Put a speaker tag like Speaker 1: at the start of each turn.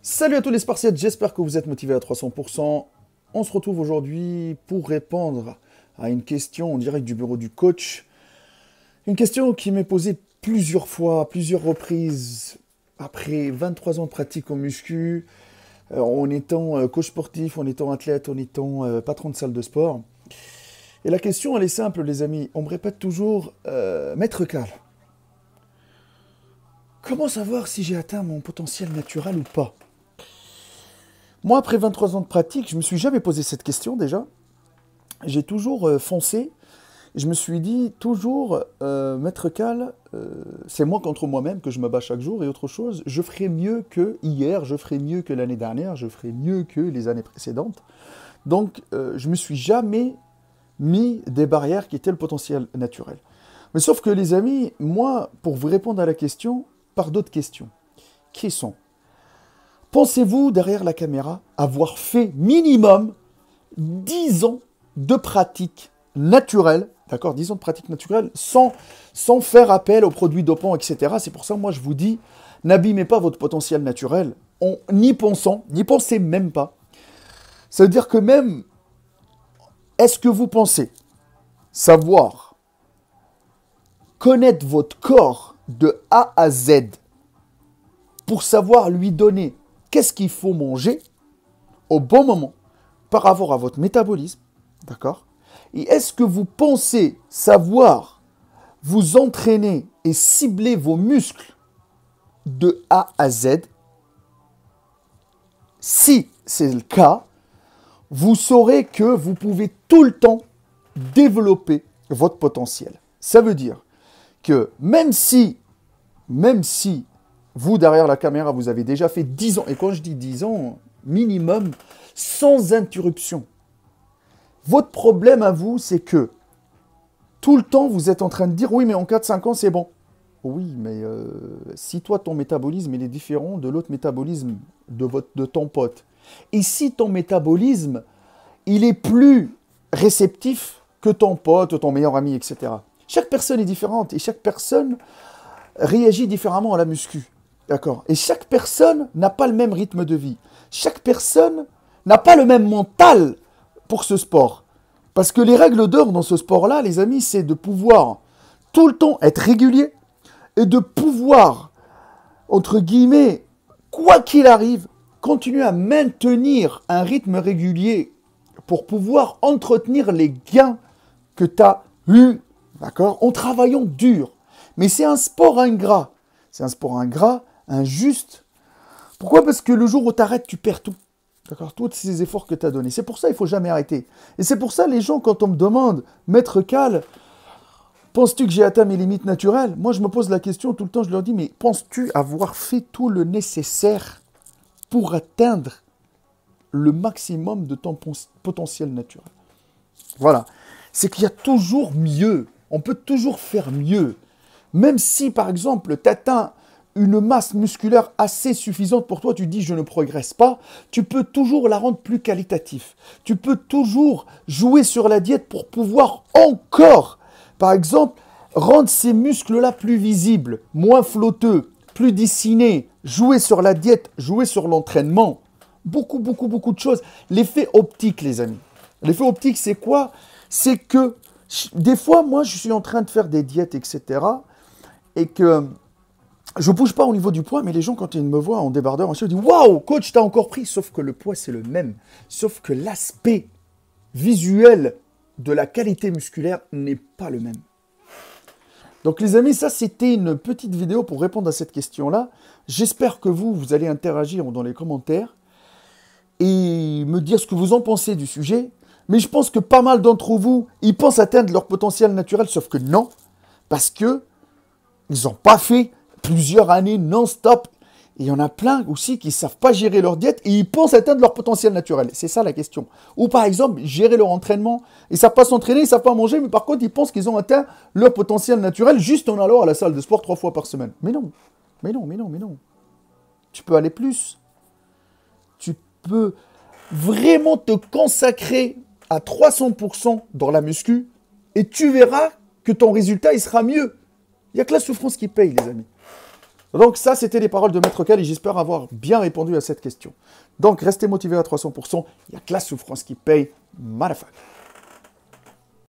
Speaker 1: Salut à tous les Spartiates, j'espère que vous êtes motivés à 300%. On se retrouve aujourd'hui pour répondre à une question en direct du bureau du coach. Une question qui m'est posée plusieurs fois, à plusieurs reprises, après 23 ans de pratique en muscu, en étant coach sportif, en étant athlète, en étant patron de salle de sport. Et la question, elle est simple, les amis. On me répète toujours, Maître Cal, comment savoir si j'ai atteint mon potentiel naturel ou pas? Moi, après 23 ans de pratique, je me suis jamais posé cette question déjà. J'ai toujours foncé. Je me suis dit toujours, Maître Cal, c'est moi contre moi-même que je me bats chaque jour et autre chose. Je ferai mieux que hier, je ferai mieux que l'année dernière, je ferai mieux que les années précédentes. Donc, je me suis jamais mis des barrières qui étaient le potentiel naturel. Mais sauf que les amis, moi, pour vous répondre à la question, par d'autres questions, qui sont pensez-vous, derrière la caméra, avoir fait minimum 10 ans de pratique naturelle, d'accord, 10 ans de pratique naturelle, sans faire appel aux produits dopants, etc. C'est pour ça, moi, je vous dis, n'abîmez pas votre potentiel naturel en n'y pensant, n'y pensez même pas. Ça veut dire que même, est-ce que vous pensez savoir connaître votre corps de A à Z pour savoir lui donner qu'est-ce qu'il faut manger au bon moment par rapport à votre métabolisme, d'accord? Et est-ce que vous pensez savoir vous entraîner et cibler vos muscles de A à Z? Si c'est le cas, vous saurez que vous pouvez tout le temps développer votre potentiel. Ça veut dire que même si vous, derrière la caméra, vous avez déjà fait 10 ans, et quand je dis 10 ans, minimum, sans interruption. Votre problème à vous, c'est que tout le temps, vous êtes en train de dire, oui, mais en 4-5 ans, c'est bon. Oui, mais si toi, ton métabolisme, il est différent de l'autre métabolisme de ton pote, et si ton métabolisme, il est plus réceptif que ton pote, ton meilleur ami, etc. Chaque personne est différente, et chaque personne réagit différemment à la muscu. D'accord. Et chaque personne n'a pas le même rythme de vie. Chaque personne n'a pas le même mental pour ce sport. Parce que les règles d'or dans ce sport-là, les amis, c'est de pouvoir tout le temps être régulier et de pouvoir, entre guillemets, quoi qu'il arrive, continuer à maintenir un rythme régulier pour pouvoir entretenir les gains que tu as eus, d'accord, en travaillant dur. Mais c'est un sport ingrat. C'est un sport ingrat, injuste. Pourquoi? Parce que le jour où tu arrêtes, tu perds tout. D'accord? Tous ces efforts que tu as donnés. C'est pour ça qu'il ne faut jamais arrêter. Et c'est pour ça, les gens, quand on me demande, Maître Cal, penses-tu que j'ai atteint mes limites naturelles? Moi, je me pose la question tout le temps, je leur dis, mais penses-tu avoir fait tout le nécessaire pour atteindre le maximum de ton potentiel naturel? Voilà. C'est qu'il y a toujours mieux. On peut toujours faire mieux. Même si, par exemple, tu atteins une masse musculaire assez suffisante pour toi, tu dis je ne progresse pas, tu peux toujours la rendre plus qualitative. Tu peux toujours jouer sur la diète pour pouvoir encore, par exemple, rendre ces muscles-là plus visibles, moins flotteux, plus dessinés, jouer sur la diète, jouer sur l'entraînement. Beaucoup de choses. L'effet optique, les amis. L'effet optique, c'est quoi? C'est que des fois, moi, je suis en train de faire des diètes, etc., et que je ne bouge pas au niveau du poids, mais les gens, quand ils me voient en débardeur, ils se disent « Waouh, coach, t'as encore pris !» Sauf que le poids, c'est le même. Sauf que l'aspect visuel de la qualité musculaire n'est pas le même. Donc les amis, ça, c'était une petite vidéo pour répondre à cette question-là. J'espère que vous allez interagir dans les commentaires et me dire ce que vous en pensez du sujet. Mais je pense que pas mal d'entre vous, ils pensent atteindre leur potentiel naturel, sauf que non, parce que ils n'ont pas fait plusieurs années non-stop. Et il y en a plein aussi qui ne savent pas gérer leur diète et ils pensent atteindre leur potentiel naturel. C'est ça la question. Ou par exemple, gérer leur entraînement. Ils ne savent pas s'entraîner, ils ne savent pas manger, mais par contre, ils pensent qu'ils ont atteint leur potentiel naturel juste en allant à la salle de sport 3 fois par semaine. Mais non, mais non, mais non, mais non. Tu peux aller plus. Tu peux vraiment te consacrer à 300% dans la muscu et tu verras que ton résultat, il sera mieux. Il n'y a que la souffrance qui paye, les amis. Donc ça, c'était les paroles de Maître Cal et j'espère avoir bien répondu à cette question. Donc restez motivés à 300%, il n'y a que la souffrance qui paye, motherfucker.